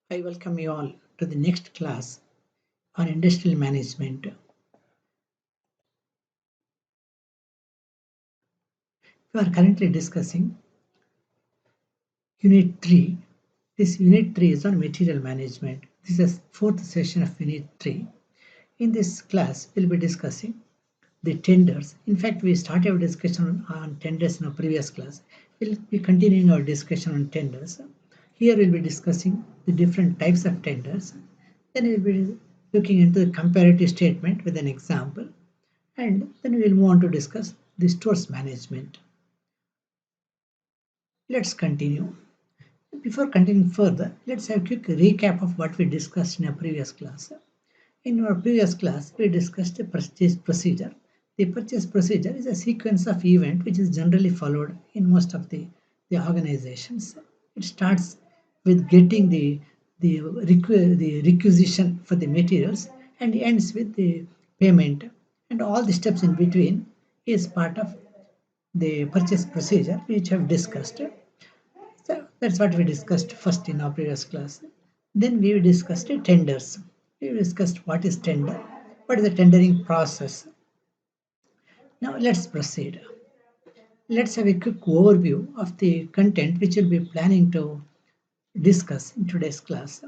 I welcome you all to the next class on industrial management. We are currently discussing Unit 3. This Unit 3 is on material management. This is the fourth session of Unit 3. In this class, we'll be discussing the tenders. In fact, we started our discussion on tenders in our previous class. We'll be continuing our discussion on tenders. Here we'll be discussing the different types of tenders. Then we'll be looking into the comparative statement with an example. And then we'll move on to discuss the stores management. Let's continue. Before continuing further, let's have a quick recap of what we discussed in our previous class. In our previous class, we discussed a purchase procedure. The purchase procedure is a sequence of events which is generally followed in most of the organizations. It starts with getting the requisition for the materials and ends with the payment, and all the steps in between is part of the purchase procedure which I've discussed. So that's what we discussed first in our previous class. Then we discussed tenders. We discussed what is tender, what is the tendering process. Now let's proceed. Let's have a quick overview of the content which we'll be planning to discuss in today's class.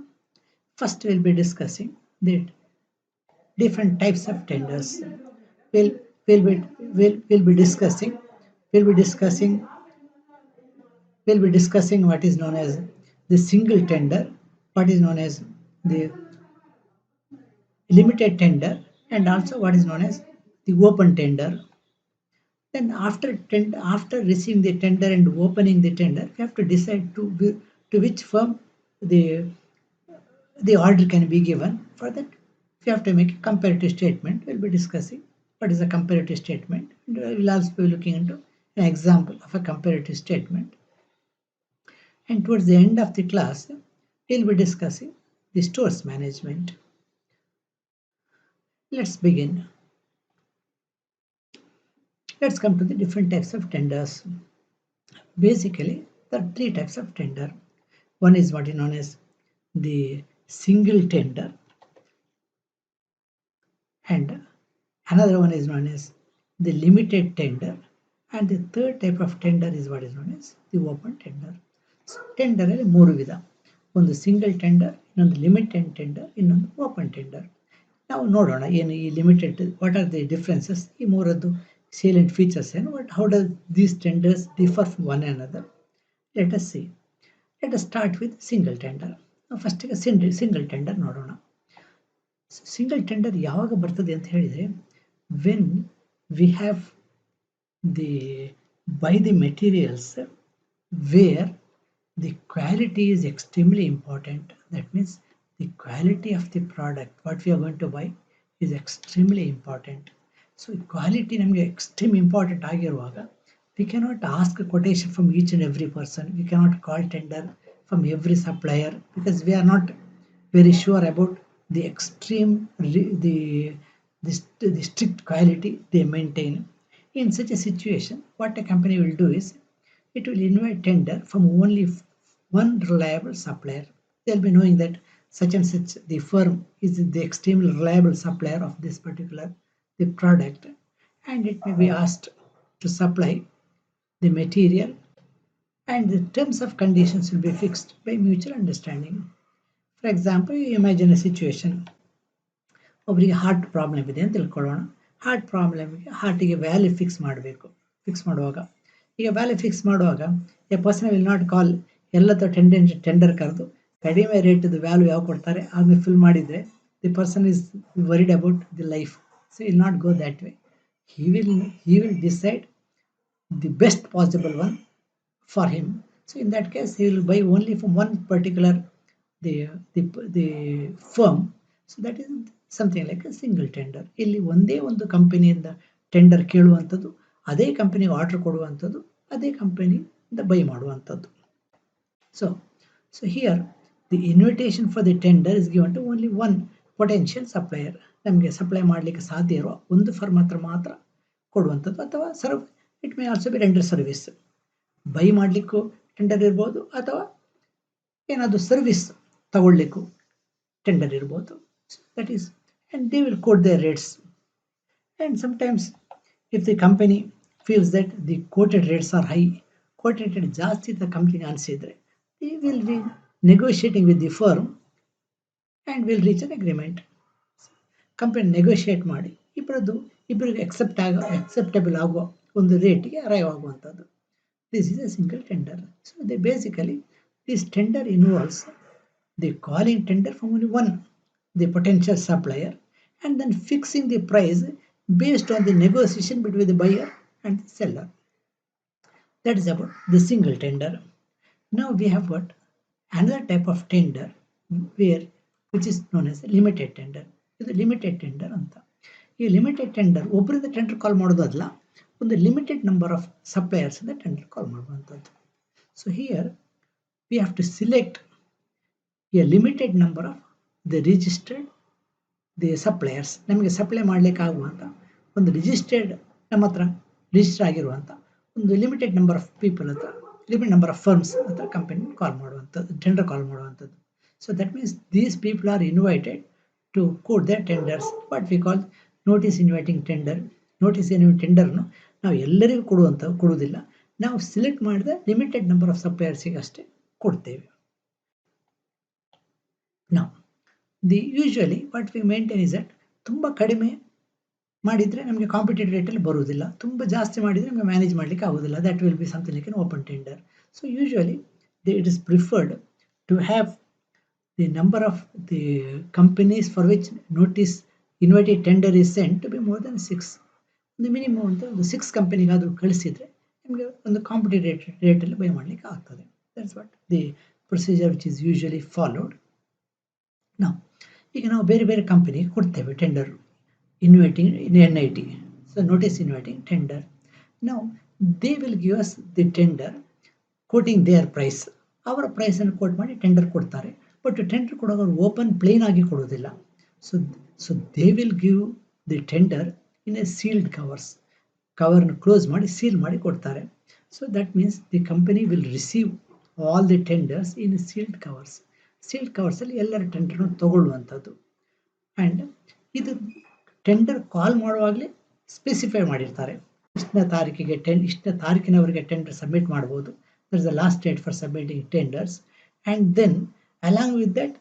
First, we'll be discussing the different types of tenders. We'll, we'll be discussing we'll be discussing what is known as the single tender, what is known as the limited tender, and also what is known as the open tender. Then after receiving the tender and opening the tender, we have to decide to which firm the order can be given. For that, we have to make a comparative statement. We'll be discussing what is a comparative statement. And we'll also be looking into an example of a comparative statement. And towards the end of the class, we'll be discussing the stores management. Let's begin. Let's come to the different types of tenders. Basically, there are three types of tender. One is what is known as the single tender, and another one is known as the limited tender, and the third type of tender is what is known as the open tender. So, tender ಅಲ್ಲಿ ಮೂರು ವಿಧ, ಒಂದು single tender, ಇನ್ನೊಂದು limited tender, ಇನ್ನೊಂದು open tender. ನಾವು ನೋಡೋಣ ಏನು ಈ limited, what are the differences, ಈ ಮೂರದ್ದು salient features ಏನು, what how does these tenders differ from one another. Let us see. Let us start with single tender. First ಈಗ single tender ನೋಡೋಣ. Single tender ಯಾವಾಗ ಬರ್ತದೆ ಅಂತ ಹೇಳಿದರೆ, when we have the buy the materials where the quality is extremely important. That means the quality of the product, what we are going to buy, is extremely important. So quality ನಮಗೆ extreme important ಆಗಿರುವಾಗ, we cannot ask a quotation from each and every person. We cannot call tender from every supplier because we are not very sure about the extreme the strict quality they maintain. In such a situation, what a company will do is, it will invite tender from only one reliable supplier. They'll be knowing that such and such the firm is the extremely reliable supplier of this particular the product, and it may be asked to supply the material, and the terms of conditions will be fixed by mutual understanding. For example, you imagine a situation, ಒಬ್ಬರಿಗೆ heart problem ಇದೆ ಅಂತ ತಿಳ್ಕೊಳ್ಳೋಣ. Heart ಪ್ರಾಬ್ಲಮ್ಗೆ ಹಾರ್ಟಿಗೆ value fix ಮಾಡುವಾಗ ಈಗ value fix ಮಾಡುವಾಗ A person will not ಕಾಲ್ ಎಲ್ಲದ tender ಕರೆದು ಕಡಿಮೆ ರೇಟ್ದು ವ್ಯಾಲ್ಯೂ ಯಾವ ಕೊಡ್ತಾರೆ ಆಮೇಲೆ ಫಿಲ್ ಮಾಡಿದರೆ the person is worried about the life. So will not go that way. he will decide the best possible one for him. So in that case, he will buy only from one particular the firm. So that is something like a single tender. ಇಲ್ಲಿ ಒಂದೇ ಒಂದು ಕಂಪನಿಯಿಂದ tender ಕೇಳುವಂಥದ್ದು, ಅದೇ ಕಂಪನಿಗೆ order ಕೊಡುವಂಥದ್ದು, ಅದೇ ಕಂಪನಿಯಿಂದ by ಮಾಡುವಂಥದ್ದು. So here the invitation for the tender is given to only one potential supplier. ನಮಗೆ ಸಪ್ಲೈ ಮಾಡಲಿಕ್ಕೆ ಸಾಧ್ಯ ಇರುವ ಒಂದು ಫರ್ಮ್ ಹತ್ರ ಮಾತ್ರ ಕೊಡುವಂಥದ್ದು, ಅಥವಾ it may also be render service. By ಮಾಡಲಿಕ್ಕೂ ಟೆಂಡರ್ ಇರ್ಬೋದು, ಅಥವಾ ಏನಾದರೂ ಸರ್ವಿಸ್ ತಗೊಳ್ಳಿಕ್ಕೂ ಟೆಂಡರ್ ಇರ್ಬೋದು. That is, and they will quote their rates. And sometimes if the company feels that the quoted rates are high, quoted rate ಜಾಸ್ತಿ the company ಅನಿಸಿದ್ರೆ they will be negotiating with the firm and will reach an agreement. Company negotiate ಮಾಡಿ ಇಬ್ಬರಿಗೆ acceptable ಆಗುವ ಒಂದು ರೇಟ್ಗೆ arrive ಆಗುವಂಥದ್ದು. This is A single tender. So they basically this tender involves the calling tender from only one the potential supplier and then fixing the price based on the negotiation between the buyer and the seller. That is about the single tender. Now we have got another type of tender which is known as limited tender. ಇದು limited tender ಅಂತ. ಈ limited tender ಒಬ್ಬರಿಂದ tender call ಮಾಡೋದಲ್ಲ, ಒಂದು limited number of suppliers ಇಂದ tender call ಮಾಡುವಂಥದ್ದು. So here we have to select a limited number of the registered the suppliers. ನಮಗೆ supply ಮಾಡಲಿಕ್ಕೆ ಆಗುವಂಥ ಒಂದು ರಿಜಿಸ್ಟರ್ಡ್, ನಮ್ಮ ಹತ್ರ ರಿಜಿಸ್ಟರ್ ಆಗಿರುವಂಥ ಒಂದು ಲಿಮಿಟೆಡ್ ನಂಬರ್ ಆಫ್ ಪೀಪಲ್ ಹತ್ರ, ಲಿಮಿಟೆಡ್ ನಂಬರ್ ಆಫ್ ಫರ್ಮ್ಸ್ ಹತ್ರ ಕಂಪನಿ ಕಾಲ್ ಮಾಡುವಂಥದ್ದು, ಟೆಂಡರ್ ಕಾಲ್ ಮಾಡುವಂಥದ್ದು. So that means these people R invited to quote their tenders, what we call notice inviting tender. Notice inviting ಟೆಂಡರ್ನು ನಾವು ಎಲ್ಲರಿಗೂ ಕೊಡುವುದಿಲ್ಲ, ನಾವು select ಮಾಡಿದ ಲಿಮಿಟೆಡ್ ನಂಬರ್ ಆಫ್ ಸಪ್ಲೈಯರ್ಸಿಗೆ ಅಷ್ಟೇ ಕೊಡ್ತೇವೆ. ನಾವು usually what we maintain is that ತುಂಬ ಕಡಿಮೆ ಮಾಡಿದರೆ ನಮಗೆ ಕಾಂಪಿಟೇಟಿವ್ ರೇಟಲ್ಲಿ ಬರುವುದಿಲ್ಲ, ತುಂಬ ಜಾಸ್ತಿ ಮಾಡಿದರೆ ನಮಗೆ ಮ್ಯಾನೇಜ್ ಮಾಡಲಿಕ್ಕೆ ಆಗೋದಿಲ್ಲ. That will be something like an open tender. So usually it is preferred to have the number of the companies for which notice invited tender is sent to be more than 6. ಒಂದು minimum ಒಂದು 6 ಕಂಪನಿಗಾದರೂ ಕಳಿಸಿದರೆ ನಿಮಗೆ ಒಂದು competitive ರೇಟಲ್ಲಿ buy ಮಾಡಲಿಕ್ಕೆ ಆಗ್ತದೆ. That's what the procedure which is usually followed. ಈಗ ನಾವು ಬೇರೆ ಬೇರೆ ಕಂಪನಿಗೆ ಕೊಡ್ತೇವೆ tender inviting NIT, so notice inviting tender. ನಾವು they will give us the tender quoting their price. ಅವರ ಪ್ರೈಸನ್ನು ಕೋಟ್ ಮಾಡಿ ಟೆಂಡರ್ ಕೊಡ್ತಾರೆ. ಬಟ್ ಟೆಂಡರ್ ಕೊಡುವಾಗ ಅವರು ಓಪನ್ ಪ್ಲೇನ್ ಆಗಿ ಕೊಡೋದಿಲ್ಲ. So they will give the tender in a sealed ಕವರ್ನ ಕ್ಲೋಸ್ ಮಾಡಿ ಸೀಲ್ ಮಾಡಿ ಕೊಡ್ತಾರೆ. So that means the company will receive all the tenders in sealed covers. Sealed ಕವರ್ಸಲ್ಲಿ ಎಲ್ಲರ ಟೆಂಡರ್ನ ತಗೊಳ್ಳುವಂಥದ್ದು. ಆ್ಯಂಡ್ ಇದು ಟೆಂಡರ್ ಕಾಲ್ ಮಾಡುವಾಗಲೇ ಸ್ಪೆಸಿಫೈ ಮಾಡಿರ್ತಾರೆ, ಇಷ್ಟನೇ ತಾರೀಕಿನವರೆಗೆ ಟೆಂಡರ್ ಸಬ್ಮಿಟ್ ಮಾಡ್ಬೋದು. That is the last date for submitting tenders. And then along with that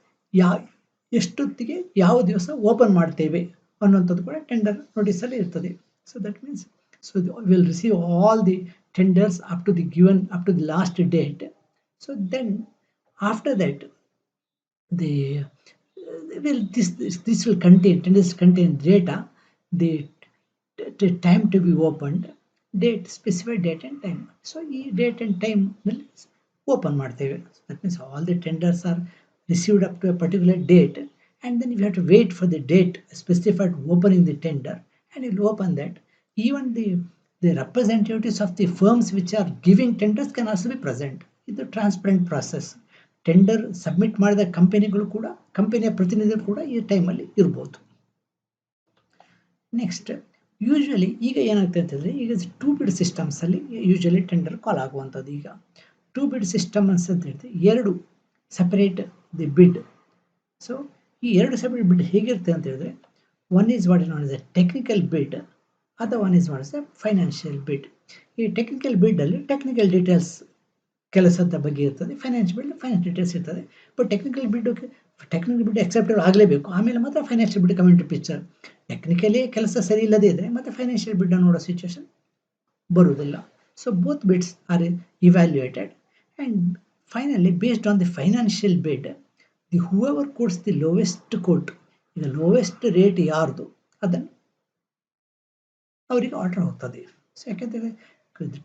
ಎಷ್ಟೊತ್ತಿಗೆ ಯಾವ ದಿವಸ ಓಪನ್ ಮಾಡ್ತೇವೆ ಅನ್ನೋಂಥದ್ದು ಕೂಡ ಟೆಂಡರ್ ನೋಟಿಸಲ್ಲಿ ಇರ್ತದೆ. So that means will receive all the tenders up to the last date. So then after that this will contain data, the time to be opened, specified date and time. So ಈ date and time ನಲ್ಲಿ open ಮಾಡ್ತೇವೆ. That means all the tenders are received up to a particular date, and then you have to wait for the date specified opening the tender, and you will open that. Even the representatives of the firms which are giving tenders can also be present. ಇದು transparent process. Tender submit ಮಾಡಿದ ಕಂಪನಿಗಳು ಕೂಡ, ಕಂಪನಿಯ ಪ್ರತಿನಿಧಿಗಳು ಕೂಡ ಈ ಟೈಮಲ್ಲಿ ಇರ್ಬೋದು. ನೆಕ್ಸ್ಟ್ ಯೂಶುವಲಿ ಈಗ ಏನಾಗ್ತದೆ ಅಂತಂದರೆ, ಈಗ 2 bid ಸಿಸ್ಟಮ್ಸಲ್ಲಿ ಯೂಶುವಲಿ ಟೆಂಡರ್ ಕಾಲ್ ಆಗುವಂಥದ್ದು. ಈಗ 2 bid ಸಿಸ್ಟಮ್ ಅಂತ ಹೇಳ್ತೀವಿ, 2 ಸೆಪರೇಟ್ ದಿ ಬಿಡ್. ಸೊ ಈ 2 ಸೆಪರೇಟ್ ಬಿಡ್ ಹೇಗಿರುತ್ತೆ ಅಂತ ಹೇಳಿದ್ರೆ, one is what is non is A technical ಬಿಡ್, ಅಥವಾ one is what is A financial ಬಿಡ್. ಈ ಟೆಕ್ನಿಕಲ್ ಬಿಡ್ಡಲ್ಲಿ ಟೆಕ್ನಿಕಲ್ ಡೀಟೇಲ್ಸ್ ಕೆಲಸದ ಬಗ್ಗೆ ಇರ್ತದೆ, ಫೈನಾನ್ಷಿಯಲ್ ಡೀಟೇಲ್ಸ್ ಇರ್ತದೆ. ಬಟ್ ಟೆಕ್ನಿಕಲ್ ಬಿಡ್ ಅಕ್ಸೆಪ್ಟಬಲ್ ಆಗಲೇಬೇಕು, ಆಮೇಲೆ ಮಾತ್ರ ಫೈನಾನ್ಷಿಯಲ್ ಬಿಡ್ ಕಮ್ ಇಂಟು ಪಿಕ್ಚರ್. ಟೆಕ್ನಿಕಲಿ ಕೆಲಸ ಸರಿ ಇಲ್ಲದೇ ಇದ್ದರೆ ಮತ್ತೆ ಫೈನಾನ್ಷಿಯಲ್ ಬಿಡ್ ನೋಡೋ ಸಿಚುವೇಶನ್ ಬರುವುದಿಲ್ಲ. So both bids are evaluated, and finally based on the financial bid, the whoever quotes the lowest quote, ಈಗ ಲೋವೆಸ್ಟ್ ರೇಟ್ ಯಾರ್ದು ಅದನ್ನು ಅವರಿಗೆ ಆರ್ಡರ್ ಹೋಗ್ತದೆ. ಸೊ ಯಾಕೆಂದರೆ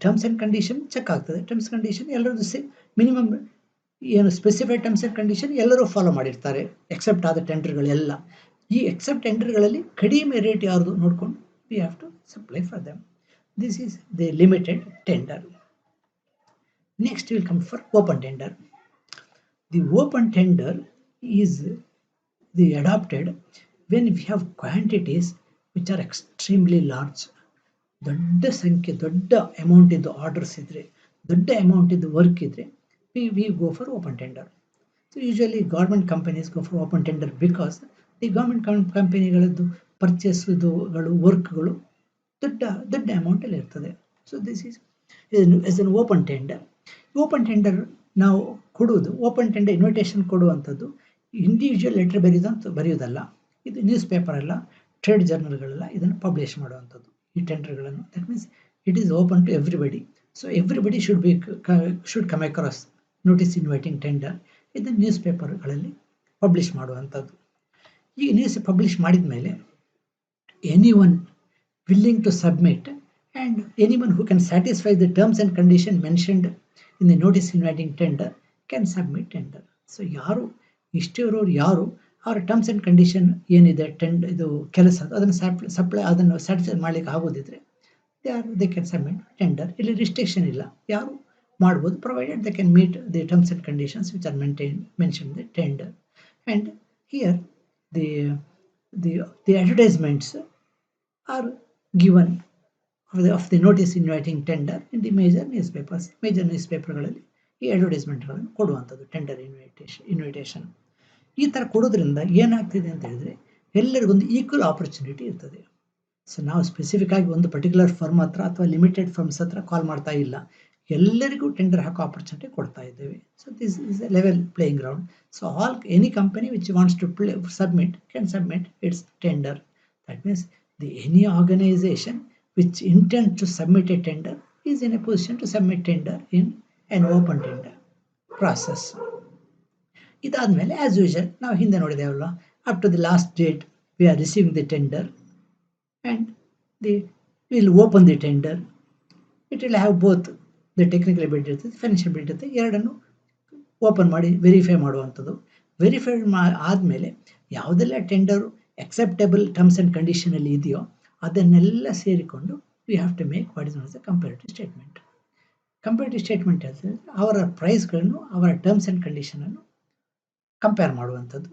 ಟರ್ಮ್ಸ್ ಆ್ಯಂಡ್ ಕಂಡೀಷನ್ ಚೆಕ್ ಆಗ್ತದೆ. ಟರ್ಮ್ಸ್ ಕಂಡೀಷನ್ ಎಲ್ಲರದ್ದು ಮಿನಿಮಮ್ ಏನು ಸ್ಪೆಸಿಫೈಡ್ ಟರ್ಮ್ಸ್ ಆ್ಯಂಡ್ ಕಂಡೀಷನ್ ಎಲ್ಲರೂ ಫಾಲೋ ಮಾಡಿರ್ತಾರೆ, ಎಕ್ಸೆಪ್ಟ್ ಆದ ಟೆಂಡರ್ಗಳೆಲ್ಲ. ಈ ಎಕ್ಸೆಪ್ಟ್ ಟೆಂಡರ್ಗಳಲ್ಲಿ ಕಡಿಮೆ ರೇಟ್ ಯಾರ್ದು ನೋಡಿಕೊಂಡು we have to supply for them. This is the limited tender. Next will come for open tender. The open tender is the adapted when we have quantities which are extremely large. ದೊಡ್ಡ ಸಂಖ್ಯೆ, ದೊಡ್ಡ amount ಇದ್ದು orders ಇದ್ದರೆ, ದೊಡ್ಡ amount ಇದ್ದು work ಇದ್ದರೆ we go for open tender. So usually government companies go for open tender because the government ಕಂಪನಿಗಳದ್ದು ಪರ್ಚೇಸ್ಗಳು ವರ್ಕ್ಗಳು ದೊಡ್ಡ ದೊಡ್ಡ ಅಮೌಂಟಲ್ಲಿ ಇರ್ತದೆ. So this is an open tender. Open tender ನಾವು ಕೊಡುವುದು, ಓಪನ್ ಟೆಂಡರ್ ಇನ್ವಿಟೇಷನ್ ಕೊಡುವಂಥದ್ದು ಇಂಡಿವಿಜುವಲ್ ಲೆಟರ್ ಬರೆಯೋದಲ್ಲ. ಇದು ನ್ಯೂಸ್ ಪೇಪರ್ ಅಲ್ಲ, ಟ್ರೇಡ್ ಜರ್ನಲ್ಗಳೆಲ್ಲ ಇದನ್ನು ಪಬ್ಲಿಷ್ ಮಾಡುವಂಥದ್ದು ಈ ಟೆಂಡರ್ಗಳನ್ನು. That means it is open to everybody. So everybody should come across notice inviting tender. ಇದನ್ನು ನ್ಯೂಸ್ ಪೇಪರ್ಗಳಲ್ಲಿ ಪಬ್ಲಿಷ್ ಮಾಡುವಂಥದ್ದು. ಈ ನ್ಯೂಸ್ ಪಬ್ಲಿಷ್ ಮಾಡಿದ ಮೇಲೆ anyone willing to submit and anyone who can satisfy the terms and condition mentioned in the notice inviting tender can submit tender. So ಯಾರು ಇಷ್ಟರವರು ಯಾರು ಅವರ terms and condition ಏನಿದೆ ಇದು ಕೆಲಸ ಅದನ್ನು ಅದನ್ನು ಸ್ಯಾಟಿಸ್ಫೈ ಮಾಡಲಿಕ್ಕೆ ಆಗೋದಿದ್ರೆ ದೇ ಕ್ಯಾನ್ ಸಬ್ಮಿಟ್ ಟೆಂಡರ್. ಇಲ್ಲಿ ರಿಸ್ಟ್ರಿಕ್ಷನ್ ಇಲ್ಲ, ಯಾರು ಮಾಡ್ಬೋದು, provided they can meet the terms and conditions which are mention the tender. And here the advertisements are given of the notice inviting tender in the major newspapers. Major ನ್ಯೂಸ್ಪೇಪರ್ಗಳಲ್ಲಿ ಈ ಅಡ್ವರ್ಟೈಸ್ಮೆಂಟ್ಗಳನ್ನು ಕೊಡುವಂಥದ್ದು tender invitation. ಈ ಥರ ಕೊಡೋದ್ರಿಂದ ಏನಾಗ್ತಿದೆ ಅಂತ ಹೇಳಿದ್ರೆ ಎಲ್ಲರಿಗೊಂದು ಈಕ್ವಲ್ ಆಪರ್ಚುನಿಟಿ ಇರ್ತದೆ. ಸೊ ನಾವು ಸ್ಪೆಸಿಫಿಕ್ ಆಗಿ ಒಂದು ಪರ್ಟಿಕ್ಯುಲರ್ ಫರ್ಮ್ ಹತ್ರ ಅಥವಾ ಲಿಮಿಟೆಡ್ ಫರ್ಮ್ಸ್ ಹತ್ರ ಕಾಲ್ ಮಾಡ್ತಾ ಇಲ್ಲ, ಎಲ್ಲರಿಗೂ ಟೆಂಡರ್ ಹಾಕೋ ಆಪರ್ಚುನಿಟಿ ಕೊಡ್ತಾ ಇದ್ದೇವೆ. So this is a level playing ground. So any company which wants to submit can submit its tender. That means any organization which intends to submit a tender is in a position to submit tender in an open tender process. ಇದಾದ್ಮೇಲೆ as usual ನಾವು ಹಿಂದೆ ನೋಡಿದೇವಲ್ಲ, up to the last date we are receiving the tender and will open the tender. It will have both the technical ability ಇರ್ತದೆ, financial ability ಇರ್ತದೆ, ಎರಡನ್ನು open ಮಾಡಿ verify ಮಾಡುವಂಥದ್ದು. Verify ಆದಮೇಲೆ ಯಾವುದೆಲ್ಲ tender acceptable terms and condition ಅಲ್ಲಿ ಇದೆಯೋ ಅದನ್ನೆಲ್ಲ ಸೇರಿಕೊಂಡು we have to make what is not the comparative statement. Comparative statement ಹೇಳಿದ್ರೆ ಅವರ ಪ್ರೈಸ್ಗಳನ್ನು ಅವರ ಟರ್ಮ್ಸ್ ಆ್ಯಂಡ್ ಕಂಡೀಷನನ್ನು ಕಂಪೇರ್ ಮಾಡುವಂಥದ್ದು.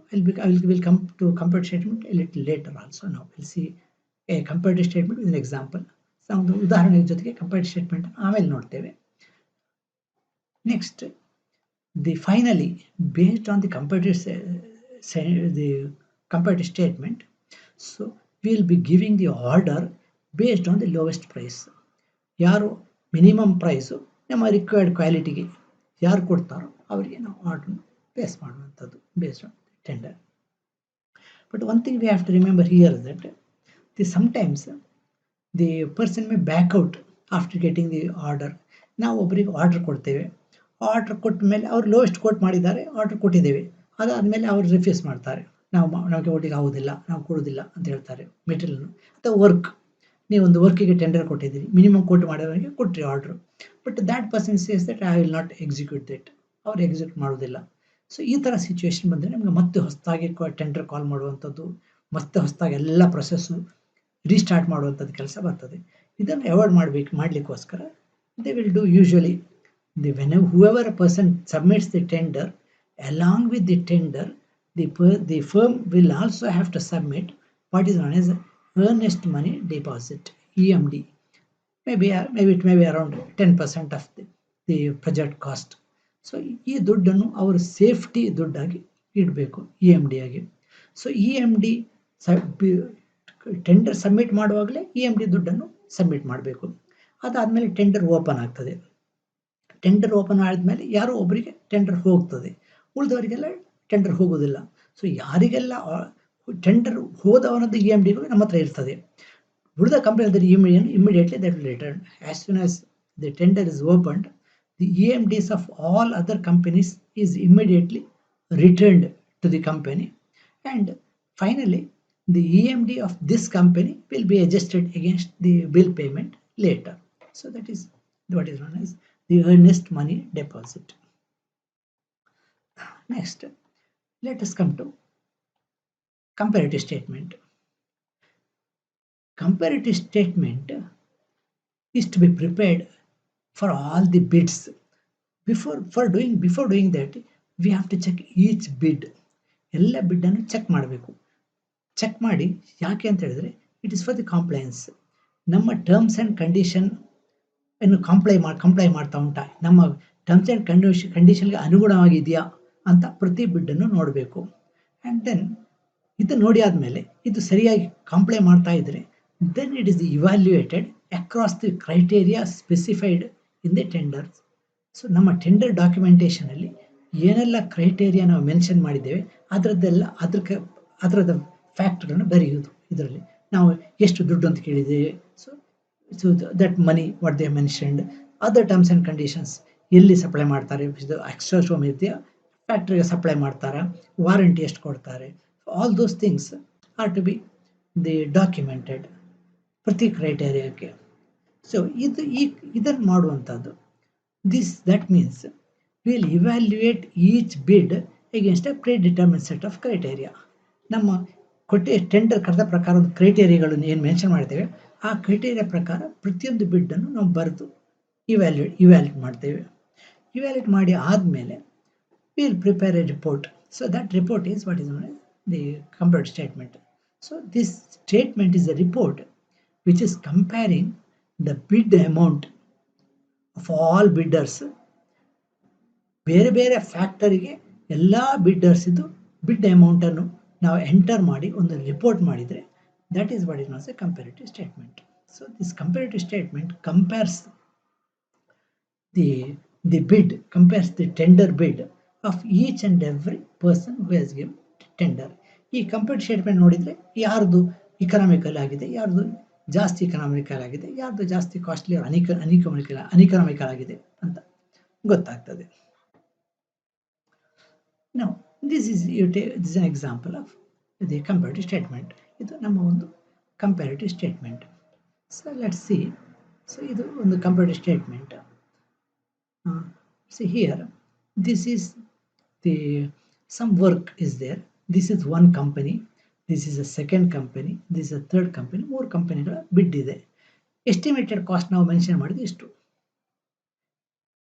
Will come to comparative statement a little later also. ನಾವು will see a comparative statement with an example. ಒಂದು ಉದಾಹರಣೆ ಜೊತೆಗೆ comparative statement ಆಮೇಲೆ ನೋಡ್ತೇವೆ. Next finally based on the comparative statement, so we will be giving the order based on the lowest price. ಯಾರು minimum price ನಮ್ಮ required ಕ್ವಾಲಿಟಿಗೆ ಯಾರು ಕೊಡ್ತಾರೋ ಅವರಿಗೆ ನಾವು ಆರ್ಡರ್ ಪ್ಲೇಸ್ ಮಾಡುವಂಥದ್ದು based on tender. But one thing we have to remember here that sometimes the person may back out after getting the order. ನಾವು ಒಬ್ಬರಿಗೆ ಆರ್ಡರ್ ಕೊಡ್ತೇವೆ, ಆರ್ಡರ್ ಕೊಟ್ಟ ಮೇಲೆ ಅವ್ರು ಲೋಯೆಸ್ಟ್ ಕೋಟ್ ಮಾಡಿದ್ದಾರೆ, ಆರ್ಡರ್ ಕೊಟ್ಟಿದ್ದೇವೆ, ಅದಾದಮೇಲೆ ಅವ್ರು ರಿಫ್ಯೂಸ್ ಮಾಡ್ತಾರೆ, ನಮಗೆ ಒಟ್ಟಿಗೆ ಆಗೋದಿಲ್ಲ, ನಾವು ಕೊಡೋದಿಲ್ಲ ಅಂತ ಹೇಳ್ತಾರೆ ಮೆಟೀರಿಯಲ್ನು. ಅಥವಾ ನೀವೊಂದು ವರ್ಕಿಗೆ ಟೆಂಡರ್ ಕೊಟ್ಟಿದ್ದೀರಿ, ಮಿನಿಮಮ್ ಕೋಟ್ ಮಾಡೋರಿಗೆ ಕೊಟ್ಟರೆ order, but that person says that I will not execute that, ಅವ್ರು ಎಕ್ಸಿಕ್ಯೂಟ್ ಮಾಡೋದಿಲ್ಲ. ಸೊ ಈ ಥರ ಸಿಚುವೇಶನ್ ಬಂದರೆ ನಮಗೆ ಮತ್ತೆ ಹೊಸದಾಗಿ ಟೆಂಡರ್ ಕಾಲ್ ಮಾಡುವಂಥದ್ದು, ಮತ್ತೆ ಹೊಸದಾಗಿ ಎಲ್ಲ ಪ್ರೊಸೆಸ್ಸು ರೀಸ್ಟಾರ್ಟ್ ಮಾಡುವಂಥದ್ದು ಕೆಲಸ ಬರ್ತದೆ. ಇದನ್ನು ಅವಾಯ್ಡ್ ಮಾಡಲಿಕ್ಕೋಸ್ಕರ they will do usually whoever a person submits the tender, along with the tender the firm will also have to submit what is known as earnest money deposit, EMD. Maybe it may be around 10% of the project cost. So ಈ ದುಡ್ಡನ್ನು ಅವರು safety ದುಡ್ಡಾಗಿ ಇಡಬೇಕು EMD ಆಗಿ. So EMD tender submit ಮಾಡುವಾಗಲೇ EMD ದುಡ್ಡನ್ನು submit ಮಾಡಬೇಕು. ಅದಾದಮೇಲೆ ಟೆಂಡರ್ ಓಪನ್ ಆಗ್ತದೆ. ಟೆಂಡರ್ ಓಪನ್ ಆದಮೇಲೆ ಯಾರೋ ಒಬ್ಬರಿಗೆ ಟೆಂಡರ್ ಹೋಗ್ತದೆ, ಉಳಿದವರಿಗೆಲ್ಲ ಟೆಂಡರ್ ಹೋಗೋದಿಲ್ಲ. ಸೊ ಯಾರಿಗೆಲ್ಲ ಟೆಂಡರ್ ಹೋದವನದ್ದು EMDಗಳು ನಮ್ಮ ಹತ್ರ ಇರ್ತದೆ, ಉಳಿದ company immediately that will return. As soon as the tender is opened, the EMDs of all other companies is immediately returned to the company, and finally the EMD of this company will be adjusted against the bill payment later. So that is what is known as the earnest money deposit. Next, let us come to comparative statement. Comparative statement is to be prepared for all the bids. Before doing that, we have to check each bid. ಎಲ್ಲ ಬಿಡ್ಡನ್ನು check ಮಾಡಬೇಕು. Check ಮಾಡಿ ಯಾಕೆ ಅಂತ ಹೇಳಿದ್ರೆ it is for the compliance. ನಮ್ಮ terms and condition ಅನ್ನು comply ಮಾಡ್ತಾ ಉಂಟಾ, ನಮ್ಮ ಟರ್ಮ್ಸ್ ಆ್ಯಂಡ್ ಕಂಡೀಷನ್ಗೆ ಅನುಗುಣವಾಗಿದೆಯಾ ಅಂತ ಪ್ರತಿ ಬಿಡ್ಡನ್ನು ನೋಡಬೇಕು. ಆ್ಯಂಡ್ ದೆನ್ ಇದು ನೋಡಿ ಆದಮೇಲೆ ಇದು ಸರಿಯಾಗಿ ಕಂಪ್ಲೈ ಮಾಡ್ತಾ ಇದ್ದರೆ then it is evaluated across the criteria specified in the tenders. So ನಮ್ಮ ಟೆಂಡರ್ ಡಾಕ್ಯುಮೆಂಟೇಷನಲ್ಲಿ ಏನೆಲ್ಲ ಕ್ರೈಟೇರಿಯಾ ನಾವು ಮೆನ್ಷನ್ ಮಾಡಿದ್ದೇವೆ ಅದರದ್ದೆಲ್ಲ ಅದರದ ಫ್ಯಾಕ್ಟ್ಗಳನ್ನು ಬರೆಯುವುದು ಇದರಲ್ಲಿ. ನಾವು ಎಷ್ಟು ದುಡ್ಡು ಅಂತ ಕೇಳಿದ್ದೇವೆ, so so that money what they mentioned, other terms and conditions, ಎಲ್ಲಿ ಸಪ್ಲೈ ಮಾಡ್ತಾರೆ, ಎಕ್ಸ್ಟ್ರಾ ಶೋಮ್ ಇದೆಯಾ, ಫ್ಯಾಕ್ಟ್ರಿಗೆ ಸಪ್ಲೈ ಮಾಡ್ತಾರಾ, ವಾರಂಟಿ ಎಷ್ಟು ಕೊಡ್ತಾರೆ, all those things are to be the documented ಪ್ರತಿ ಕ್ರೈಟೇರಿಯಾಕ್ಕೆ. ಸೊ ಇದನ್ನು ಮಾಡುವಂಥದ್ದು. That means we'll evaluate each bid against a predetermined set of criteria. ನಮ್ಮ ಟೆಂಡರ್ ಕರೆದ ಪ್ರಕಾರ ಒಂದು ಕ್ರೈಟೇರಿಯಾಗಳನ್ನು ಏನು ಮೆನ್ಷನ್ ಮಾಡಿದ್ದೇವೆ ಆ ಕ್ರೈಟೇರಿಯಾ ಪ್ರಕಾರ ಪ್ರತಿಯೊಂದು ಬಿಡ್ಡನ್ನು ನಾವು ಬರೆದು ಇವ್ಯಾಲ್ಯೂಟ್ ಮಾಡ್ತೇವೆ. ಇವ್ಯಾಲ್ಯೂಟ್ ಮಾಡಿ ಆದಮೇಲೆ will prepare A report. So that report is what is the compared statement. So this statement is a report which is comparing the ಬಿಡ್ ಅಮೌಂಟ್ ಆಫ್ ಆಲ್ ಬಿಡ್ಡರ್ಸ್. ಬೇರೆ ಬೇರೆ ಫ್ಯಾಕ್ಟರಿಗೆ ಎಲ್ಲ ಬಿಡ್ಡರ್ಸ್ ಇದು ಬಿಡ್ ಅಮೌಂಟನ್ನು ನಾವು ಎಂಟರ್ ಮಾಡಿ ಒಂದು ರಿಪೋರ್ಟ್ ಮಾಡಿದರೆ that is what is not A comparative statement. So this comparative statement compares the bid, compares the tender bid of each and every person who has given tender. ಈ comparative statement ನೋಡಿದರೆ ಯಾರ್ದು economical ಆಗಿದೆ, ಯಾರ್ದು ಜಾಸ್ತಿ economical ಆಗಿದೆ, ಯಾರ್ದು ಜಾಸ್ತಿ costly ಅನಿಕನಾಮಿಕಲ್ ಆಗಿದೆ ಅಂತ ಗೊತ್ತಾಗ್ತದೆ. ನಾವು this is an example of the comparative statement. ಇದು ನಮ್ಮ ಒಂದು comparative statement. So let's see. So ಇದು ಒಂದು comparative statement. See here, this is some work is there. This is one company, this is a second company, this is a third company. 3 ಕಂಪನಿಗಳ ಬಿಡ್ ಇದೆ. Estimated cost ನಾವು mention ಮಾಡಿದ್ದು ಇಷ್ಟು.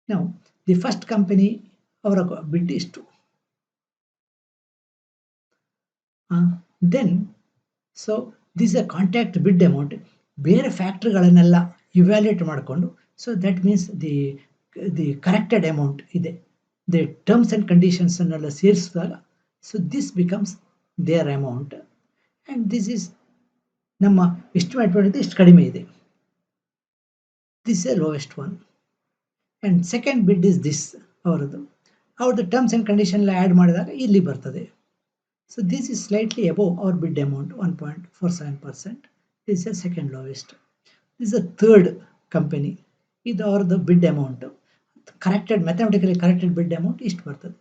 ನಾವು the first company ಅವರ ಬಿಡ್ ಇಷ್ಟು. Then so this a contact bid amount. ಬೇರೆ ಫ್ಯಾಕ್ಟ್ರಿಗಳನ್ನೆಲ್ಲ ಇವ್ಯಾಲ್ಯೂಯೇಟ್ ಮಾಡಿಕೊಂಡು, so that means the corrected amount ಇದೆ, ದಿ ಟರ್ಮ್ಸ್ ಆ್ಯಂಡ್ ಕಂಡೀಷನ್ಸ್ ಅನ್ನೆಲ್ಲ ಸೇರಿಸಿದಾಗ so this becomes their amount. And this is ನಮ್ಮ ಎಸ್ಟಿಮೇಟ್ ಮಾಡಿದ್ದು ಇಷ್ಟು ಕಡಿಮೆ ಇದೆ, this a lowest one. And second bid is this ಅವ್ರದ್ದು ಟರ್ಮ್ಸ್ ಆ್ಯಂಡ್ ಕಂಡೀಷನ್ ಎಲ್ಲ ಆ್ಯಡ್ ಮಾಡಿದಾಗ ಇಲ್ಲಿ ಬರ್ತದೆ. So this is slightly above our bid amount 1.47%. This is second lowest. This is a third company. ಇದು ಅವ್ರದ್ದು ಬಿಡ್ ಅಮೌಂಟು ಕರೆಕ್ಟೆಡ್, ಮ್ಯಾಥಮೆಟಿಕಲಿ ಕರೆಕ್ಟೆಡ್ ಬಿಡ್ amount ಇಷ್ಟು ಬರ್ತದೆ.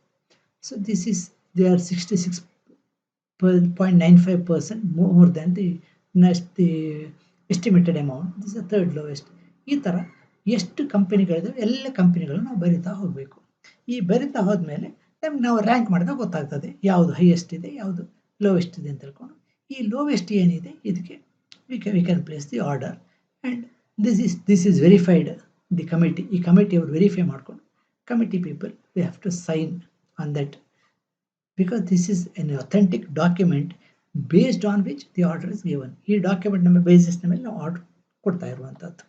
So this is they are 66.95% more than the estimated amount. This a third lowest. ಈ ಥರ ಎಷ್ಟು ಕಂಪನಿಗಳಿದಾವೆ ಎಲ್ಲ ಕಂಪನಿಗಳನ್ನು ನಾವು ಬರಿತಾ ಹೋಗಬೇಕು. ಈ ಬರಿತಾ ಹೋದ್ಮೇಲೆ ನಮ್ಗೆ ನಾವು ರ್ಯಾಂಕ್ ಮಾಡಿದಾಗ ಗೊತ್ತಾಗ್ತದೆ ಯಾವುದು ಹೈಯೆಸ್ಟ್ ಇದೆ, ಯಾವುದು ಲೋವೆಸ್ಟ್ ಇದೆ ಅಂತ ಹೇಳ್ಕೊಂಡು. ಈ ಲೋವೆಸ್ಟ್ ಏನಿದೆ ಇದಕ್ಕೆ we can place the order. And this is verified the committee. ಈ ಕಮಿಟಿ ಅವರು ವೆರಿಫೈ ಮಾಡಿಕೊಂಡು committee people we have to sign on that, because this is an authentic document based on which the order is given. ಈ document ನಮ್ಮ ಬೇಸಿಸ್ನ ಮೇಲೆ ನಾವು order ಕೊಡ್ತಾ ಇರುವಂಥದ್ದು.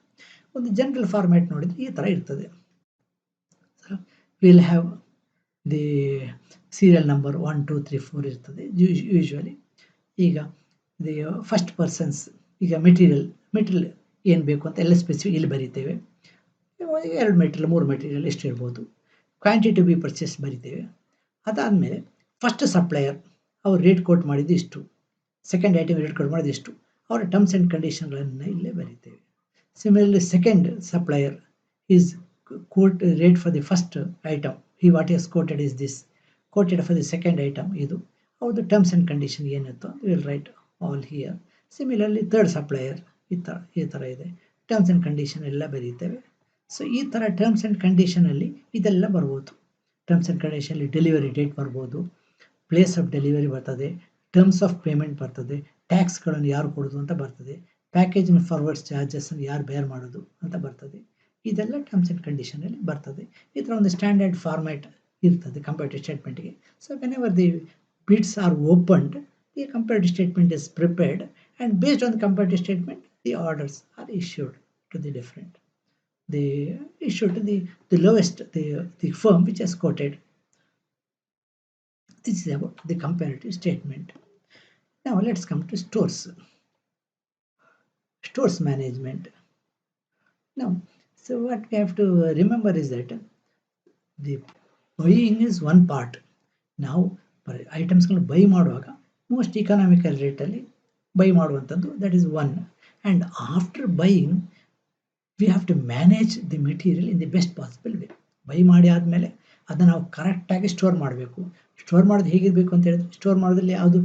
ಒಂದು ಜನರಲ್ ಫಾರ್ಮ್ಯಾಟ್ ನೋಡಿದರೆ ಈ ಥರ ಇರ್ತದೆ. Will have the serial number 1 2 3 4 ಇರ್ತದೆ ಯೂಶ್ವಲಿ. ಈಗ ದಿ ಫಸ್ಟ್ ಪರ್ಸನ್ಸ್, ಈಗ ಮೆಟೀರಿಯಲ್ ಏನು ಬೇಕು ಅಂತ ಎಲ್ಲ ಸ್ಪೆಸಿಫಿಕ್ ಇಲ್ಲಿ ಬರೀತೇವೆ. 2 ಮೆಟೀರಿಯಲ್ 3 ಮೆಟೀರಿಯಲ್ ಎಷ್ಟು ಇರ್ಬೋದು. ಕ್ವಾಂಟಿಟಿ ಟು ಬಿ ಪರ್ಚೇಸ್ ಬರೀತೇವೆ. ಅದಾದಮೇಲೆ ಫಸ್ಟ್ ಸಪ್ಲೈಯರ್ ಅವ್ರು ರೇಟ್ ಕೋಟ್ ಮಾಡಿದ್ದು ಇಷ್ಟು, ಸೆಕೆಂಡ್ ಐಟಮ್ ರೇಟ್ ಕೋಟ್ ಮಾಡಿದ್ದು ಇಷ್ಟು, ಅವರ ಟರ್ಮ್ಸ್ ಆ್ಯಂಡ್ ಕಂಡೀಷನ್ಗಳನ್ನು ಇಲ್ಲೇ ಬರೀತೇವೆ. Similarly, second supplier is quote rate for the first item. What is quoted is this. Quoted for the second item idu. How the terms and condition ಏನಂತ we will write all here. Similarly, third supplier ಈ ಥರ ಇದೆ. Terms and condition ಎಲ್ಲ ಬರೀತೇವೆ. So ಈ ಥರ terms and ಕಂಡೀಷನಲ್ಲಿ ಇದೆಲ್ಲ ಬರ್ಬೋದು. Terms and ಕಂಡೀಷನಲ್ಲಿ delivery date ಬರ್ಬೋದು, ಪ್ಲೇಸ್ ಆಫ್ ಡೆಲಿವರಿ ಬರ್ತದೆ, ಟರ್ಮ್ಸ್ ಆಫ್ ಪೇಮೆಂಟ್ ಬರ್ತದೆ, ಟ್ಯಾಕ್ಸ್ಗಳನ್ನು ಯಾರು ಕೊಡೋದು ಅಂತ ಬರ್ತದೆ, ಪ್ಯಾಕೇಜಿಂಗ್ ಫಾರ್ವರ್ಡ್ಸ್ ಚಾರ್ಜಸ್ಸನ್ನು ಯಾರು ಬೇರ್ ಮಾಡೋದು ಅಂತ ಬರ್ತದೆ. ಇದೆಲ್ಲ ಟರ್ಮ್ಸ್ ಆ್ಯಂಡ್ ಕಂಡೀಷನಲ್ಲಿ ಬರ್ತದೆ. ಈ ಥರ ಒಂದು ಸ್ಟ್ಯಾಂಡರ್ಡ್ ಫಾರ್ಮ್ಯಾಟ್ ಇರ್ತದೆ ಕಂಪೇರಿಟಿವ್ ಸ್ಟೇಟ್ಮೆಂಟ್ಗೆ. So whenever the bids are opened, the comparative statement is prepared, and based on the comparative statement the orders are issued to the different. They issued to the lowest, the firm which has quoted This is about the comparative statement. Now let's come to stores. Stores management. Now, so what we have to remember is that the buying is one part. ನಾವು ಐಟಮ್ಸ್ಗಳನ್ನ buy ಮಾಡುವಾಗ most economical ರೇಟಲ್ಲಿ buy ಮಾಡುವಂಥದ್ದು, that is one. And after buying we have to manage the material in the best possible way. Buy ಮಾಡಿ ಆದಮೇಲೆ ಅದನ್ನು ನಾವು ಕರೆಕ್ಟಾಗಿ ಸ್ಟೋರ್ ಮಾಡಬೇಕು. ಸ್ಟೋರ್ ಮಾಡೋದು ಹೇಗಿರಬೇಕು ಅಂತ ಹೇಳಿದ್ರೆ, ಸ್ಟೋರ್ ಮಾಡೋದ್ರಲ್ಲಿ ಯಾವುದು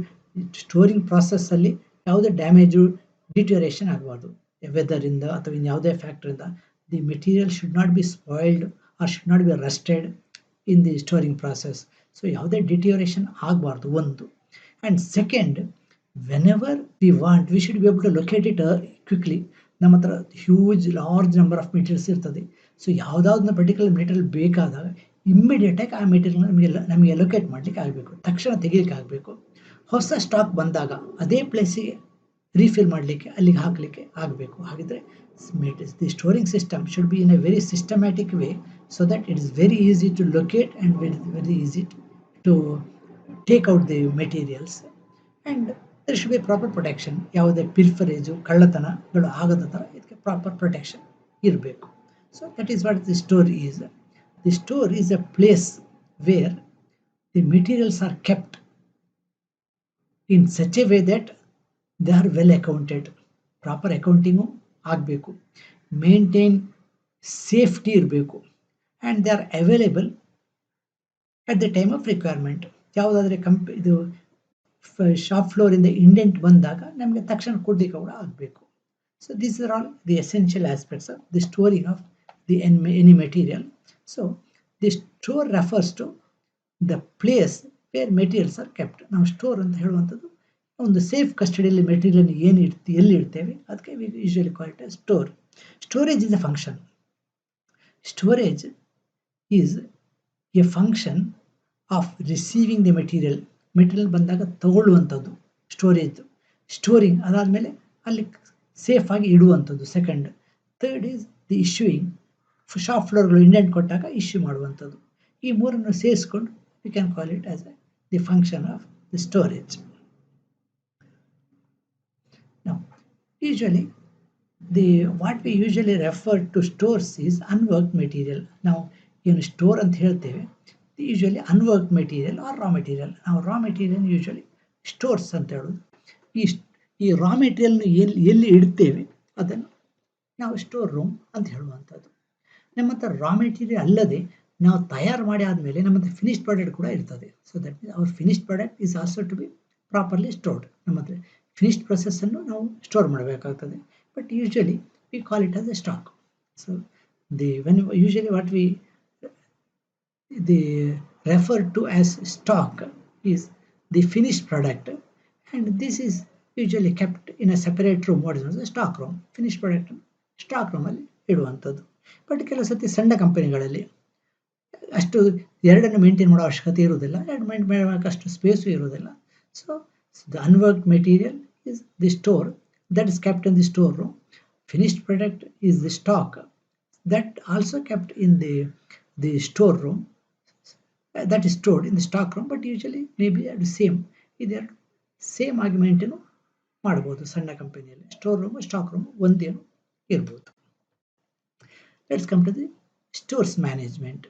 ಸ್ಟೋರಿಂಗ್ ಪ್ರಾಸೆಸ್ಸಲ್ಲಿ ಯಾವುದೇ ಡ್ಯಾಮೇಜು ಡಿಟ್ಯೂರೇಷನ್ ಆಗಬಾರ್ದು. ವೆದರಿಂದ ಅಥವಾ ಇನ್ಯಾವುದೇ ಫ್ಯಾಕ್ಟ್ರಿಂದ the material should not be spoiled or should not be rusted in the storing process. So ಯಾವುದೇ ಡಿಟ್ಯೂರೇಷನ್ ಆಗಬಾರ್ದು ಒಂದು. And second, whenever we want we should be able to locate it quickly. ನಮ್ಮ ಹತ್ರ huge large number of materials ಇರ್ತದೆ. So ಯಾವುದಾದ್ರೂ particular material ಬೇಕಾದಾಗ ಇಮ್ಮಿಡಿಯೇಟಾಗಿ ಆ ಮೆಟೀರಿಯಲ್ನ ನಮಗೆ ಲೊಕೇಟ್ ಮಾಡಲಿಕ್ಕೆ ಆಗಬೇಕು, ತಕ್ಷಣ ತೆಗಿಲಿಕ್ಕೆ ಆಗಬೇಕು. ಹೊಸ ಸ್ಟಾಕ್ ಬಂದಾಗ ಅದೇ ಪ್ಲೇಸಿಗೆ ರೀಫಿಲ್ ಮಾಡಲಿಕ್ಕೆ ಅಲ್ಲಿಗೆ ಹಾಕಲಿಕ್ಕೆ ಆಗಬೇಕು. ಹಾಗಿದ್ರೆ the storing system should be in a very systematic way, so that it is very easy to locate and very easy to take out the materials. And there should be proper protection. ಯಾವುದೇ ಪಿಲ್ಫರೇಜು ಕಳ್ಳತನಗಳು ಆಗದ ಥರ ಇದಕ್ಕೆ proper protection ಇರಬೇಕು. So that is what the store is. The store is A place where the materials are kept in such A way that they are well accountant. Proper accounting ಆಗಬೇಕು, maintain safety ಇರಬೇಕು, and they are available at the time of requirement. ಯಾವುದಾದ್ರೆ ಇದು shop ಫ್ಲೋರಿಂದ indent ಬಂದಾಗ ನಮಗೆ ತಕ್ಷಣ ಕೊಡಲಿಕ್ಕೆ ಕೂಡ ಆಗಬೇಕು. So these are all the essential aspects of the storing of the any material. So the store refers to the place where materials are kept. ನಾವು store ಅಂತ ಹೇಳುವಂಥದ್ದು ಒಂದು ಸೇಫ್ ಕಸ್ಟಡಿಯಲ್ಲಿ ಮೆಟೀರಿಯಲ್ ಎಲ್ಲಿ ಇಡ್ತೇವೆ ಅದಕ್ಕೆ we usually call it a store. Storage is a function. Storage is a function of receiving the material. Material ಬಂದಾಗ ತಗೊಳ್ಳುವಂಥದ್ದು ಸ್ಟೋರೇಜ್. ಸ್ಟೋರಿಂಗ್ ಅದಾದಮೇಲೆ ಅಲ್ಲಿ ಸೇಫಾಗಿ ಇಡುವಂಥದ್ದು second. Third is the issuing. Shop ಫ್ಲೋರ್ಗಳು indent ಕೊಟ್ಟಾಗ ಇಶ್ಯೂ ಮಾಡುವಂಥದ್ದು. ಈ ಮೂರನ್ನು ಸೇರಿಸ್ಕೊಂಡು we can call it as the function of the storage. Now usually what we usually refer to stores is unworked material. ನಾವು ಏನು ಸ್ಟೋರ್ ಅಂತ ಹೇಳ್ತೇವೆ, usually unworked material or raw material. ನಾವು ರಾ ಮೆಟೀರಿಯಲ್ ಯೂಶುವಲಿ ಸ್ಟೋರ್ಸ್ ಅಂತ ಹೇಳೋದು. ಈ ರಾ ಮೆಟೀರಿಯಲ್ನ ಎಲ್ಲಿ ಇಡ್ತೇವೆ ಅದನ್ನು ನಾವು ಸ್ಟೋರ್ ರೂಮ್ ಅಂತ ಹೇಳುವಂಥದ್ದು. ನಮ್ಮ ಹತ್ರ ರಾ ಮೆಟೀರಿಯಲ್ ಅಲ್ಲದೆ ನಾವು ತಯಾರು ಮಾಡಿ ಆದಮೇಲೆ ನಮ್ಮ ಹತ್ರ ಫಿನಿಶ್ಡ್ ಪ್ರಾಡಕ್ಟ್ ಕೂಡ ಇರ್ತದೆ. So that means our finished product is also to be properly stored. ನಮ್ಮ ಹತ್ರ ಫಿನಿಶ್ಡ್ ಪ್ರೊಸೆಸ್ಸನ್ನು ನಾವು ಸ್ಟೋರ್ ಮಾಡಬೇಕಾಗ್ತದೆ. But usually we call it as a stock. So usually what we refer to as stock is the finished product, and this is usually kept in a separate room. What is known as a stock room. Finished product stock room ಅಲ್ಲಿ ಇಡುವಂಥದ್ದು. But ಕೆಲವು ಸತಿ ಸಣ್ಣ ಕಂಪನಿಗಳಲ್ಲಿ ಅಷ್ಟು ಎರಡನ್ನು maintain ಮಾಡೋ ಅವಶ್ಯಕತೆ ಇರುವುದಿಲ್ಲ, ಎರಡು ಮೇಂಟೈನ್ ಮಾಡೋಕ್ಕೆ ಅಷ್ಟು ಸ್ಪೇಸು ಇರುವುದಿಲ್ಲ. So the unworked material is the store that is kept in the store room. Finished product is the stock that also kept in the store room, that is stored in the stock room, but usually maybe at the same argument ಮಾಡಬಹುದು. ಸಣ್ಣ ಕಂಪನಿಯಲ್ಲಿ store room stock room ಒಂದೇನು ಇರ್ಬೋದು. Let's come to the stores management.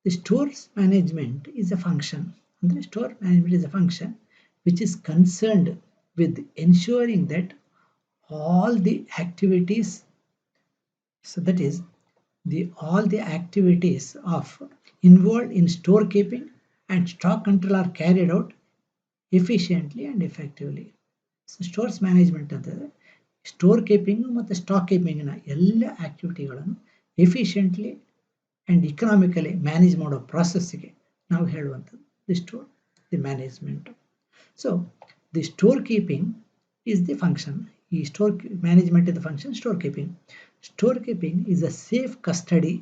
The stores management is a function. ಅಂದರೆ store management is a function which is concerned with ensuring that all the activities, so that is all the activities of involved in storekeeping and stock control are carried out efficiently and effectively. So stores management ಅಂತಂದರೆ store keeping ಮತ್ತು stock ಕೀಪಿಂಗಿನ ಎಲ್ಲ ಆಕ್ಟಿವಿಟಿಗಳನ್ನು efficiently and economically manage ಮಾಡೋ ಪ್ರಾಸೆಸ್ಸಿಗೆ ನಾವು ಹೇಳುವಂಥದ್ದು the management. So the store keeping is the function. Store management is the function. Storekeeping. Storekeeping is a safe custody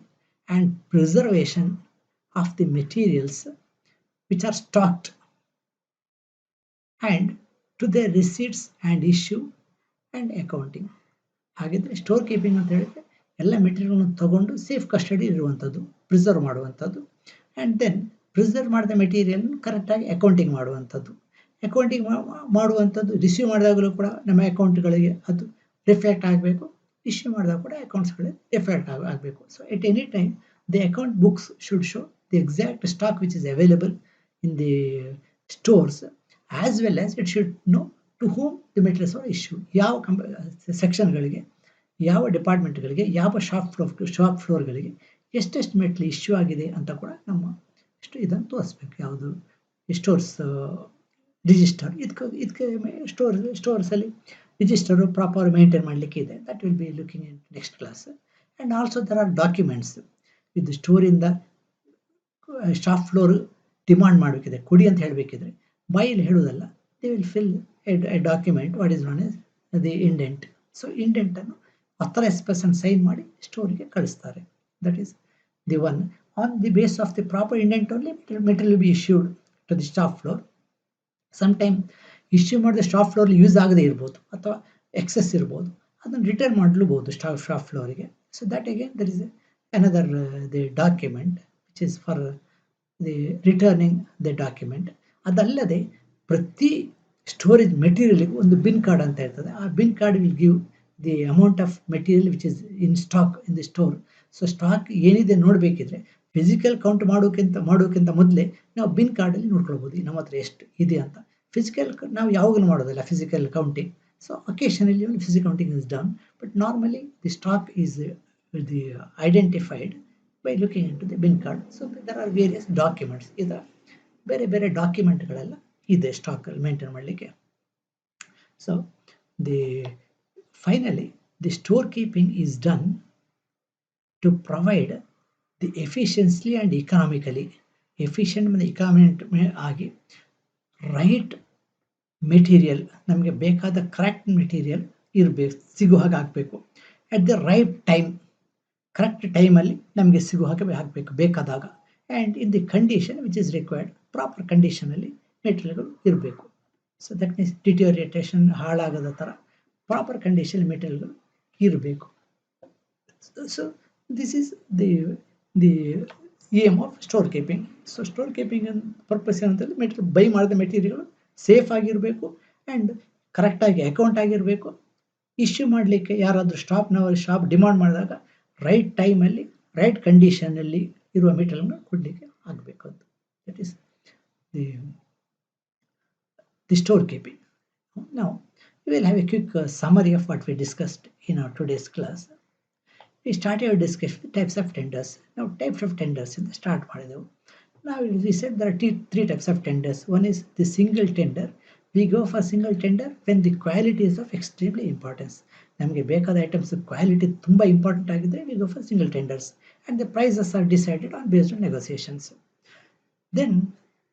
and preservation of the materials which are stocked and to their receipts and issue and accounting. ಹಾಗಿದ್ರೆ store keeping ಅಂತ ಹೇಳಿದ್ರೆ ಎಲ್ಲ ಮೆಟೀರಿಯಲ್ನ ತಗೊಂಡು safe custody ಇರುವಂಥದ್ದು, preserve ಮಾಡುವಂಥದ್ದು, and then preserve ಮಾಡಿದ material ಕರೆಕ್ಟಾಗಿ ಅಕೌಂಟಿಂಗ್ ಮಾಡುವಂಥದ್ದು. ಅಕೌಂಟಿಂಗ್ ಮಾಡುವಂಥದ್ದು ರಿಸೀವ್ ಮಾಡಿದಾಗಲೂ ಕೂಡ ನಮ್ಮ ಅಕೌಂಟ್ಗಳಿಗೆ ಅದು ರಿಫ್ಲೆಕ್ಟ್ ಆಗಬೇಕು. ಇಶ್ಯೂ ಮಾಡಿದಾಗ ಕೂಡ ಅಕೌಂಟ್ಸ್ಗಳಿಗೆ ರಿಫ್ಲೆಕ್ಟ್ ಆಗಬೇಕು. So at any time the account books should show the exact stock which is available in the stores as well as it should know to whom the materials are issue. ಯಾವ ಸೆಕ್ಷನ್ಗಳಿಗೆ, ಯಾವ ಡಿಪಾರ್ಟ್ಮೆಂಟ್ಗಳಿಗೆ, ಯಾವ shop ಫ್ಲೋರ್ಗಳಿಗೆ ಎಷ್ಟೆಷ್ಟು material issue ಆಗಿದೆ ಅಂತ ಕೂಡ ನಮ್ಮ ಇದನ್ನು ತೋರಿಸ್ಬೇಕು. ಯಾವುದು ಸ್ಟೋರ್ಸ್ ರಿಜಿಸ್ಟರ್, ಇದಕ್ಕೆ ಸ್ಟೋರ್ಸಲ್ಲಿ ರಿಜಿಸ್ಟರು ಪ್ರಾಪರ್ ಮೇಂಟೈನ್ ಮಾಡಲಿಕ್ಕೆ ಇದೆ. That will be looking in next class. And also there are documents. ಇದು ಸ್ಟೋರಿಂದ ಶಾಪ್ ಫ್ಲೋರ್ ಡಿಮಾಂಡ್ ಮಾಡಬೇಕಿದೆ, ಕೊಡಿ ಅಂತ ಹೇಳಬೇಕಿದ್ರೆ ಬಾಯಲ್ಲಿ ಹೇಳೋದಲ್ಲ. They will fill a document what is known as the indent. So ಇಂಡೆಂಟನ್ನು ಅಥರೈಸ್ ಪರ್ಸನ್ ಸೈನ್ ಮಾಡಿ ಸ್ಟೋರಿಗೆ ಕಳಿಸ್ತಾರೆ. That is the one. On the base of the proper indent only material will be issued to the shop floor. Sometime issue ಮಾಡಿದ shop ಫ್ಲೋರ್ಲಿ use ಆಗದೇ ಇರ್ಬೋದು ಅಥವಾ excess ಇರ್ಬೋದು, ಅದನ್ನು ರಿಟರ್ನ್ ಮಾಡಲೂಬಹುದು ಶಾಪ್ ಫ್ಲೋರಿಗೆ. So that again there is another the document which is for the returning the document. ಅದಲ್ಲದೆ ಪ್ರತಿ ಸ್ಟೋರೇಜ್ ಮೆಟೀರಿಯಲ್ಗೂ ಒಂದು ಬಿನ್ ಕಾರ್ಡ್ ಅಂತ ಇರ್ತದೆ. ಆ bin card will give the amount of material which is in stock in the store. So stock ಏನಿದೆ ನೋಡಬೇಕಿದ್ರೆ physical count ಮಾಡೋಕ್ಕಿಂತ ಮೊದಲೇ ನಾವು ಬಿನ್ ಕಾರ್ಡಲ್ಲಿ ನೋಡ್ಕೊಳ್ಬೋದು ನಮ್ಮ ಹತ್ರ ಎಷ್ಟು ಇದೆ ಅಂತ. ಫಿಸಿಕಲ್ ನಾವು ಯಾವಾಗಲೂ ಮಾಡೋದಿಲ್ಲ physical counting. So occasionally physical counting is done, but normally the stock is the identified by looking into the bin card. So there are various documents. ಇದರ ಬೇರೆ ಬೇರೆ ಡಾಕ್ಯುಮೆಂಟ್ಗಳೆಲ್ಲ ಇದೆ ಸ್ಟಾಕಲ್ಲಿ ಮೇಂಟೈನ್ ಮಾಡಲಿಕ್ಕೆ. So the finally the store keeping is done to provide the efficiently and economically. Efficient ಮತ್ತು economic ಆಗಿ right material, ನಮಗೆ ಬೇಕಾದ ಕರೆಕ್ಟ್ ಮೆಟೀರಿಯಲ್ ಇರಬೇಕು, ಸಿಗೋ ಹಾಗೆ ಆಗಬೇಕು. At the right time, correct ಟೈಮಲ್ಲಿ ನಮಗೆ ಸಿಗೋ ಹಾಗೆ ಆಗಬೇಕು ಬೇಕಾದಾಗ. And in the condition which is required, proper ಕಂಡೀಷನಲ್ಲಿ ಮೆಟೀರಿಯಲ್ಗಳು ಇರಬೇಕು. ಸೊ ದಟ್ ಮೀನ್ಸ್ ಡಿಟೋರಿಯೇಟೇಷನ್ ಹಾಳಾಗದ ಥರ ಪ್ರಾಪರ್ ಕಂಡೀಷನ್ ಮೆಟೀರಿಯಲ್ಗಳು ಇರಬೇಕು. So this is the aim of store keeping. So store keeping purpose ಏನಂತಂದರೆ ಮೆಟೀರಿಯಲ್ ಬೈ ಮಾಡಿದ ಮೆಟೀರಿಯಲ್ಗಳು ಸೇಫ್ ಆಗಿರಬೇಕು ಆ್ಯಂಡ್ ಕರೆಕ್ಟಾಗಿ ಅಕೌಂಟ್ ಆಗಿರಬೇಕು. ಇಶ್ಯೂ ಮಾಡಲಿಕ್ಕೆ ಯಾರಾದರೂ ಶಾಪ್ ಡಿಮಾಂಡ್ ಮಾಡಿದಾಗ ರೈಟ್ ಟೈಮಲ್ಲಿ ರೈಟ್ ಕಂಡೀಷನಲ್ಲಿ ಇರುವ ಮೆಟೀರಿಯಲ್ನ ಕೊಡಲಿಕ್ಕೆ ಆಗಬೇಕು ಅಂತ. That is the store keeping. Now we will have a quick summary of what we discussed in our today's class. We started our discussion with types of tenders. Now types of tenders in the start ಮಾಡಿದೆವು. Now we said there are three types of tenders. One is the single tender. We go for single tender when the quality is of extremely importance. ನಮಗೆ ಬೇಕಾದ items quality ತುಂಬ important ಆಗಿದೆ, we go for single tenders and the prices are decided on based on negotiations. Then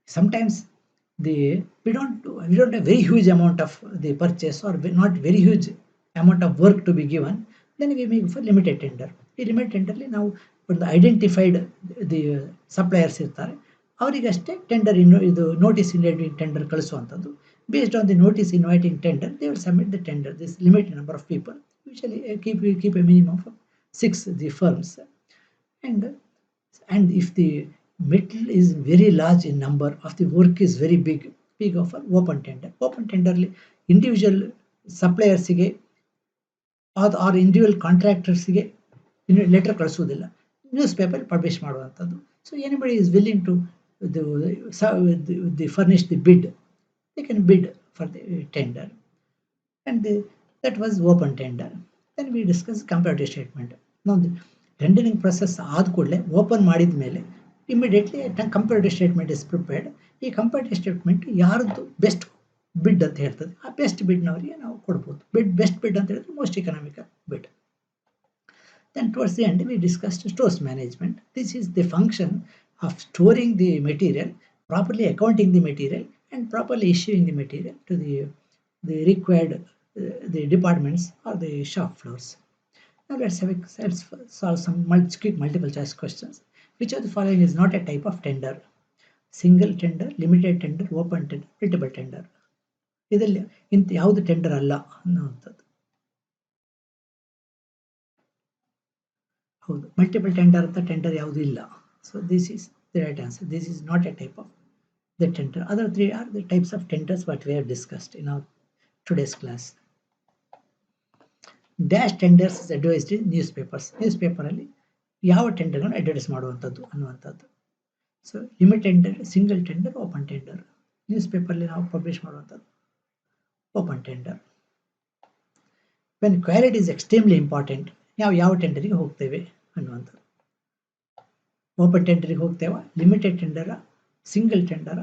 sometimes we don't have very huge amount of the purchase or not very huge amount of work to be given. Then we make for limited tender. ಈ limited ಟೆಂಡರ್ಲಿ ನಾವು ಒಂದು identified the suppliers ಇರ್ತಾರೆ, ಅವರಿಗಷ್ಟೇ tender ಇದು notice inviting tender ಕಳಿಸುವಂಥದ್ದು. Based on the notice inviting tender they will submit the tender. This limited number of people, usually keep a minimum of 6 the firms. And if the material is very large in number, of the work is very big, we go for open tender. Open tenderಲಿ individual ಸಪ್ಲೈಯರ್ಸಿಗೆ or individual ಕಾಂಟ್ರಾಕ್ಟರ್ಸ್ಗೆ letter ಕಳಿಸೋದಿಲ್ಲ, newspaper publish ಮಾಡುವಂಥದ್ದು. So anybody is willing to furnish the bid, they can bid for the tender. And that was open tender. Then we discussed comparative statement. Now the tendering process ಆದ ಕೂಡಲೇ open ಮಾಡಿದ ಮೇಲೆ immediately comparative statement is prepared. ಈ comparative statement ಯಾರ್ದು best ಬಿಡ್ ಅಂತ ಹೇಳ್ತದೆ, ಆ ಬೆಸ್ಟ್ ಬಿಡ್ನವರಿಗೆ ನಾವು ಕೊಡ್ಬೋದು. ಬೆಸ್ಟ್ ಬಿಡ್ ಅಂತ ಹೇಳಿದ್ರೆ ಮೋಸ್ಟ್ ಎಕನಾಮಿಕಲ್ ಬಿಡ್. Then towards the end we discussed stores management. This is the function of storing the material, properly accounting the material and properly issuing the material to the required the departments or the shop floors. Now let's solve some quick multiple choice questions. Which of the following is not a type of tender? Single tender, limited tender, open tender, multiple tender. ಇದರಲ್ಲಿ ಇಂಥ ಯಾವುದು tender ಅಲ್ಲ ಅನ್ನುವಂಥದ್ದು. ಹೌದು, multiple tender ಅಂತ tender ಯಾವುದು ಇಲ್ಲ. So this is the right answer. This is not a type of the tender. Other three are the types of tenders what we have discussed in our today's class. Dash tenders is advised in news papers. News ಪೇಪರಲ್ಲಿ ಯಾವ ಟೆಂಡರ್ಗಳನ್ನು advertise ಮಾಡುವಂಥದ್ದು ಅನ್ನುವಂಥದ್ದು. So limit tender, single tender, open tender. News ಪೇಪರಲ್ಲಿ ನಾವು publish ಮಾಡುವಂಥದ್ದು open tender. When quality is extremely important, ನಾವು ಯಾವ ಟೆಂಡರಿಗೆ ಹೋಗ್ತೇವೆ ಅನ್ನುವಂಥದ್ದು. ಓಪನ್ ಟೆಂಡರಿಗೆ ಹೋಗ್ತೇವೆ, ಲಿಮಿಟೆಡ್ ಟೆಂಡರ, ಸಿಂಗಲ್ ಟೆಂಡರ,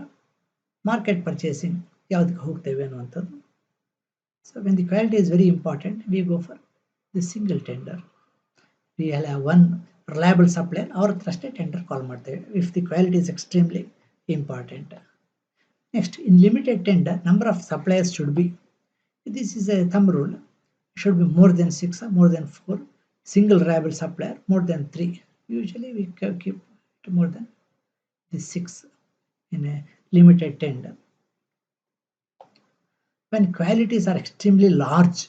ಮಾರ್ಕೆಟ್ ಪರ್ಚೇಸಿಂಗ್ ಯಾವುದಕ್ಕೆ ಹೋಗ್ತೇವೆ ಅನ್ನುವಂಥದ್ದು. So when the quality is very important, we go for the single tender. We have one reliable supplier, ಅವ್ರ ಹತ್ರ ಅಷ್ಟೇ ಟೆಂಡರ್ ಕಾಲ್ ಮಾಡ್ತೇವೆ if the quality is extremely important. Next, in limited tender, number of suppliers should be, this is a thumb rule, should be more than 6 or more than 4. Single reliable supplier, more than 3. Usually we keep it more than the 6 in a limited tender. When quantities are extremely large,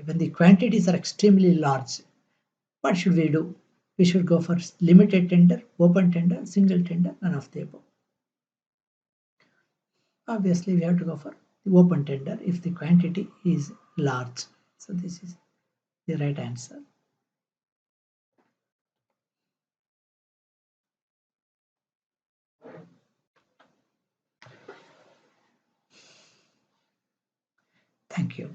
when the quantities are extremely large, what should we do? We should go for limited tender, open tender, single tender, none of the above. Obviously, we have to go for the open tender if the quantity is large. So this is the right answer. Thank you.